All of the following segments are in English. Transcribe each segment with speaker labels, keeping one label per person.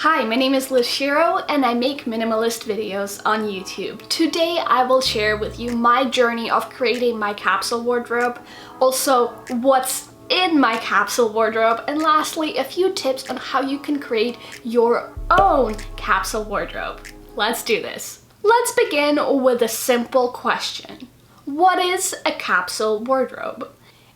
Speaker 1: Hi, my name is Liz Shiro and I make minimalist videos on YouTube. Today I will share with you my journey of creating my capsule wardrobe, also what's in my capsule wardrobe, and lastly a few tips on how you can create your own capsule wardrobe. Let's do this. Let's begin with a simple question. What is a capsule wardrobe?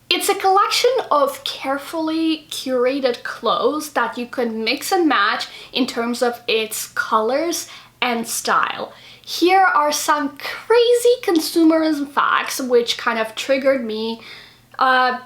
Speaker 1: It's a collection of carefully curated clothes that you can mix and match in terms of its colors and style. Here are some crazy consumerism facts which kind of triggered me and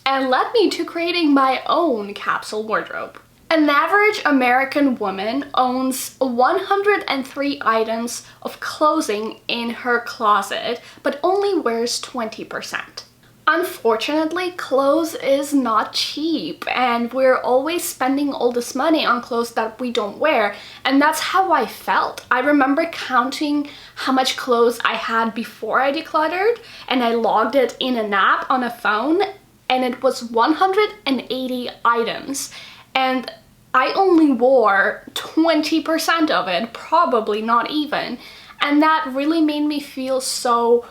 Speaker 1: led me to creating my own capsule wardrobe. An average American woman owns 103 items of clothing in her closet, but only wears 20%. Unfortunately, clothes is not cheap and we're always spending all this money on clothes that we don't wear, and that's how I felt. I remember counting how much clothes I had before I decluttered, and I logged it in an app on a phone, and it was 180 items, and I only wore 20% of it, probably not even, and that really made me feel so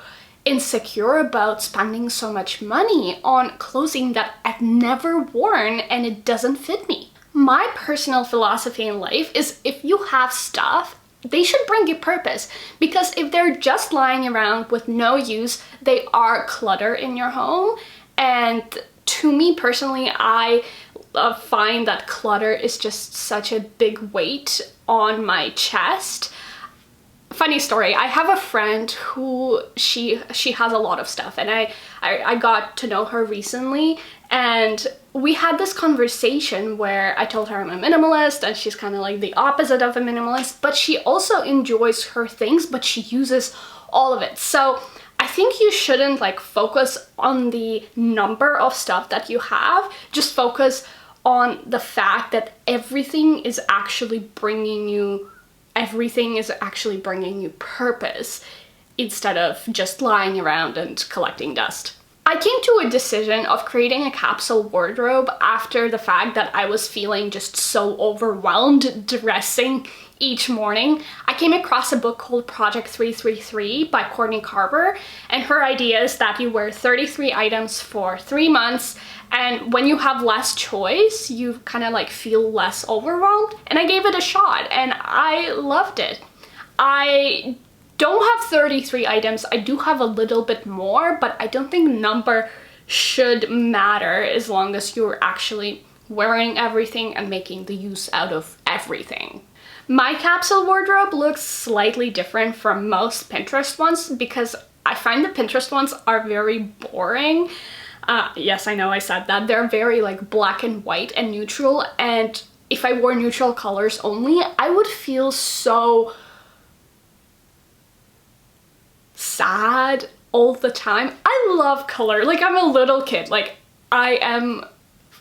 Speaker 1: insecure about spending so much money on clothing that I've never worn and it doesn't fit me. My personal philosophy in life is if you have stuff, they should bring you purpose, because if they're just lying around with no use, they are clutter in your home. And to me personally, I find that clutter is just such a big weight on my chest. Funny story, I have a friend who she has a lot of stuff, and I got to know her recently, and we had this conversation where I told her I'm a minimalist and she's kind of like the opposite of a minimalist, but she also enjoys her things, but she uses all of it. So I think you shouldn't like focus on the number of stuff that you have, just focus on the fact that everything is actually bringing you purpose instead of just lying around and collecting dust. I came to a decision of creating a capsule wardrobe after the fact that I was feeling just so overwhelmed dressing each morning. I came across a book called Project 333 by Courtney Carver, and her idea is that you wear 33 items for 3 months, and when you have less choice, you kind of like feel less overwhelmed. And I gave it a shot and I loved it. I don't have 33 items, I do have a little bit more, but I don't think number should matter as long as you're actually wearing everything and making the use out of everything. My capsule wardrobe looks slightly different from most Pinterest ones because I find the Pinterest ones are very boring. Yes, I know I said that. They're very like black and white and neutral, and if I wore neutral colors only, I would feel so sad all the time. I love color. Like, I'm a little kid. Like, I am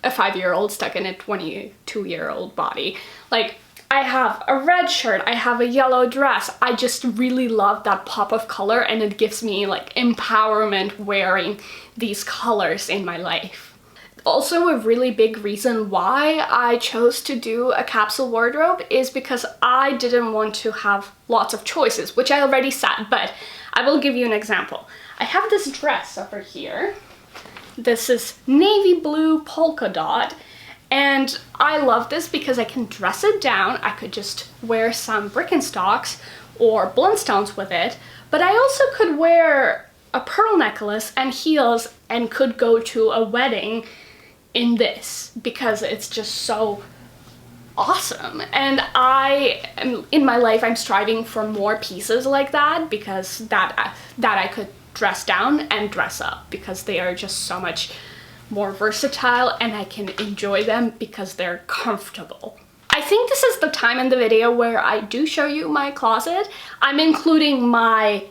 Speaker 1: a 5-year-old stuck in a 22-year-old body. Like, I have a red shirt, I have a yellow dress. I just really love that pop of color, and it gives me like empowerment wearing these colors in my life. Also, a really big reason why I chose to do a capsule wardrobe is because I didn't want to have lots of choices, which I already said, but I will give you an example. I have this dress over here. This is navy blue polka dot. And I love this because I can dress it down. I could just wear some Birkenstocks or Blundstones with it, but I also could wear a pearl necklace and heels and could go to a wedding in this because it's just so awesome. And in my life, I'm striving for more pieces like that, because that I could dress down and dress up, because they are just so much more versatile and I can enjoy them because they're comfortable. I think this is the time in the video where I do show you my closet. I'm including my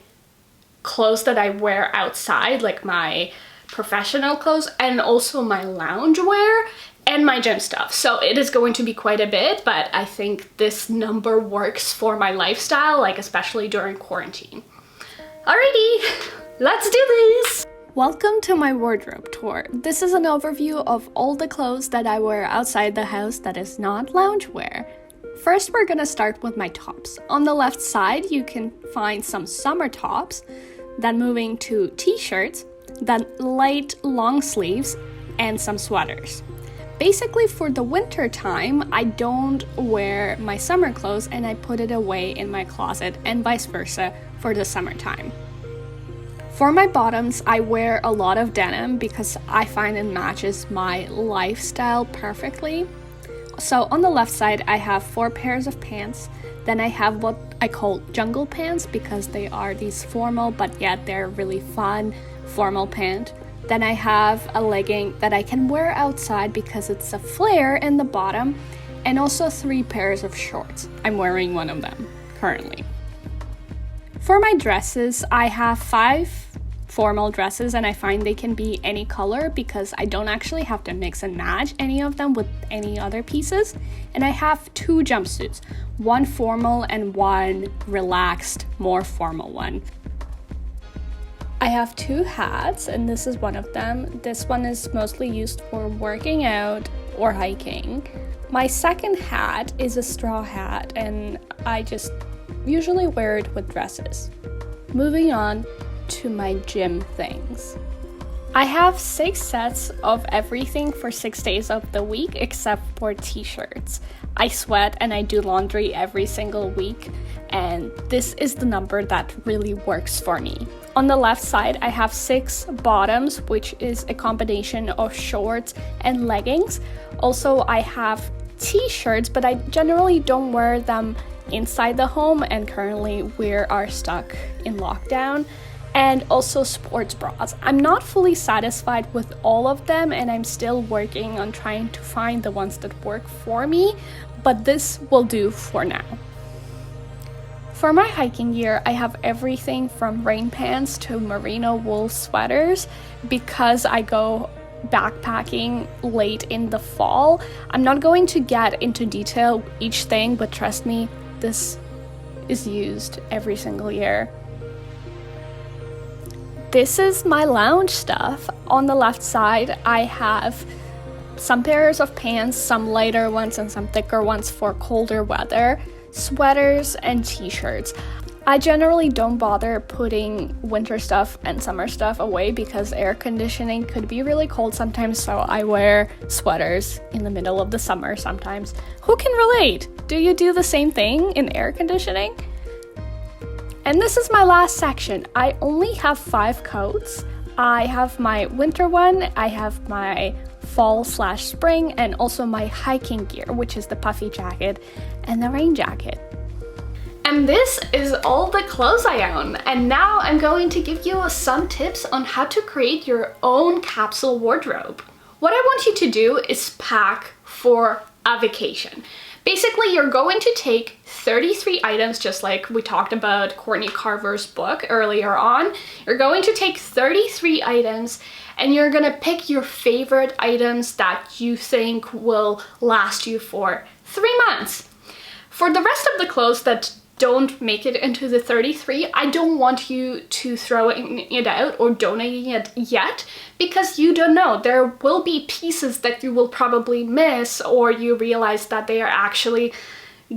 Speaker 1: clothes that I wear outside, like my professional clothes, and also my loungewear and my gym stuff. So it is going to be quite a bit, but I think this number works for my lifestyle, like especially during quarantine. Alrighty, let's do this! Welcome to my wardrobe tour. This is an overview of all the clothes that I wear outside the house that is not loungewear. First, we're gonna start with my tops. On the left side, you can find some summer tops, then moving to t-shirts, then light long sleeves, and some sweaters. Basically, for the winter time, I don't wear my summer clothes and I put it away in my closet, and vice versa for the summertime. For my bottoms, I wear a lot of denim because I find it matches my lifestyle perfectly. So on the left side, I have 4 pairs of pants. Then I have what I call jungle pants because they are these formal, but yet they're really fun formal pant. Then I have a legging that I can wear outside because it's a flare in the bottom, and also 3 pairs of shorts. I'm wearing one of them currently. For my dresses, I have 5 formal dresses, and I find they can be any color because I don't actually have to mix and match any of them with any other pieces. And I have 2 jumpsuits, one formal and one relaxed, more formal one. I have 2 hats, and this is one of them. This one is mostly used for working out or hiking. My second hat is a straw hat, and I just usually wear it with dresses. Moving on to my gym things. I have 6 sets of everything for 6 days of the week except for t-shirts. I sweat and I do laundry every single week, and this is the number that really works for me. On the left side, I have 6 bottoms, which is a combination of shorts and leggings. Also, I have t-shirts, but I generally don't wear them inside the home, and currently we are stuck in lockdown. And also sports bras. I'm not fully satisfied with all of them, and I'm still working on trying to find the ones that work for me, but this will do for now. For my hiking gear, I have everything from rain pants to merino wool sweaters because I go backpacking late in the fall. I'm not going to get into detail each thing, but trust me, this is used every single year. This is my lounge stuff. On the left side, I have some pairs of pants, some lighter ones and some thicker ones for colder weather, sweaters and t-shirts. I generally don't bother putting winter stuff and summer stuff away because air conditioning could be really cold sometimes, so I wear sweaters in the middle of the summer sometimes. Who can relate? Do you do the same thing in air conditioning? And this is my last section. I only have 5 coats. I have my winter one, I have my fall/spring, and also my hiking gear, which is the puffy jacket and the rain jacket. And this is all the clothes I own. And now I'm going to give you some tips on how to create your own capsule wardrobe. What I want you to do is pack for a vacation. Basically, you're going to take 33 items, just like we talked about Courtney Carver's book earlier on. You're going to take 33 items and you're gonna pick your favorite items that you think will last you for 3 months. For the rest of the clothes that don't make it into the 33, I don't want you to throw it out or donating it yet because you don't know. There will be pieces that you will probably miss, or you realize that they are actually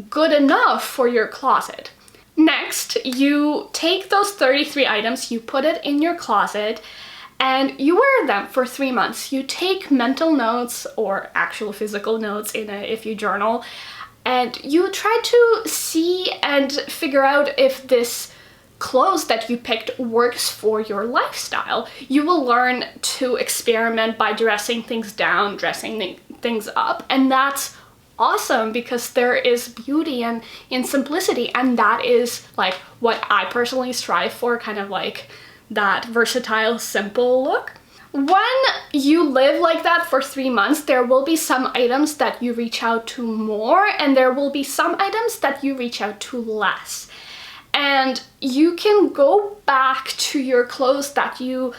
Speaker 1: good enough for your closet. Next, you take those 33 items, you put it in your closet, and you wear them for 3 months. You take mental notes or actual physical notes if you journal, and you try to see and figure out if this clothes that you picked works for your lifestyle. You will learn to experiment by dressing things down, dressing things up, and that's awesome because there is beauty in simplicity, and that is like what I personally strive for, kind of like that versatile, simple look. When you live like that for 3 months, there will be some items that you reach out to more, and there will be some items that you reach out to less. And you can go back to your clothes that you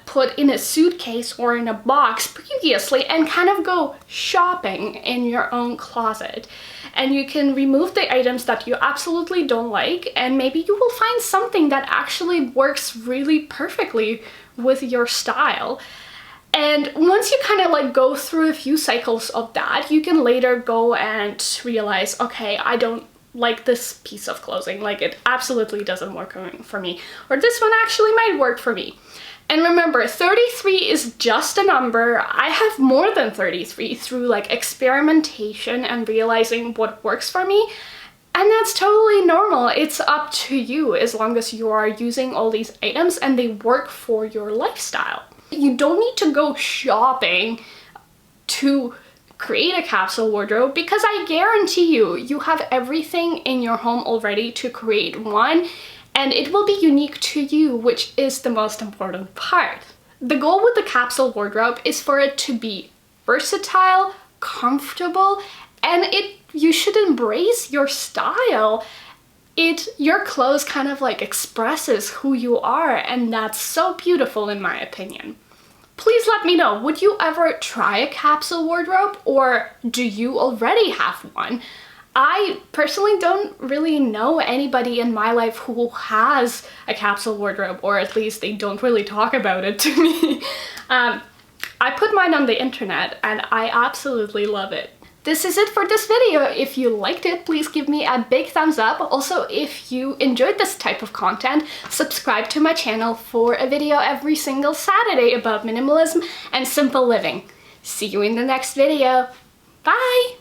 Speaker 1: put in a suitcase or in a box previously and kind of go shopping in your own closet. And you can remove the items that you absolutely don't like, and maybe you will find something that actually works really perfectly with your style. And once you kind of like go through a few cycles of that, you can later go and realize, okay, I don't like this piece of clothing, like it absolutely doesn't work for me, or this one actually might work for me. And remember, 33 is just a number. I have more than 33 through like experimentation and realizing what works for me. And that's totally normal. It's up to you as long as you are using all these items and they work for your lifestyle. You don't need to go shopping to create a capsule wardrobe because I guarantee you, you have everything in your home already to create one, and it will be unique to you, which is the most important part. The goal with the capsule wardrobe is for it to be versatile, comfortable, and you should embrace your style. Your clothes kind of like expresses who you are, and that's so beautiful in my opinion. Please let me know, would you ever try a capsule wardrobe, or do you already have one? I personally don't really know anybody in my life who has a capsule wardrobe, or at least they don't really talk about it to me. I put mine on the internet and I absolutely love it. This is it for this video. If you liked it, please give me a big thumbs up. Also, if you enjoyed this type of content, subscribe to my channel for a video every single Saturday about minimalism and simple living. See you in the next video. Bye!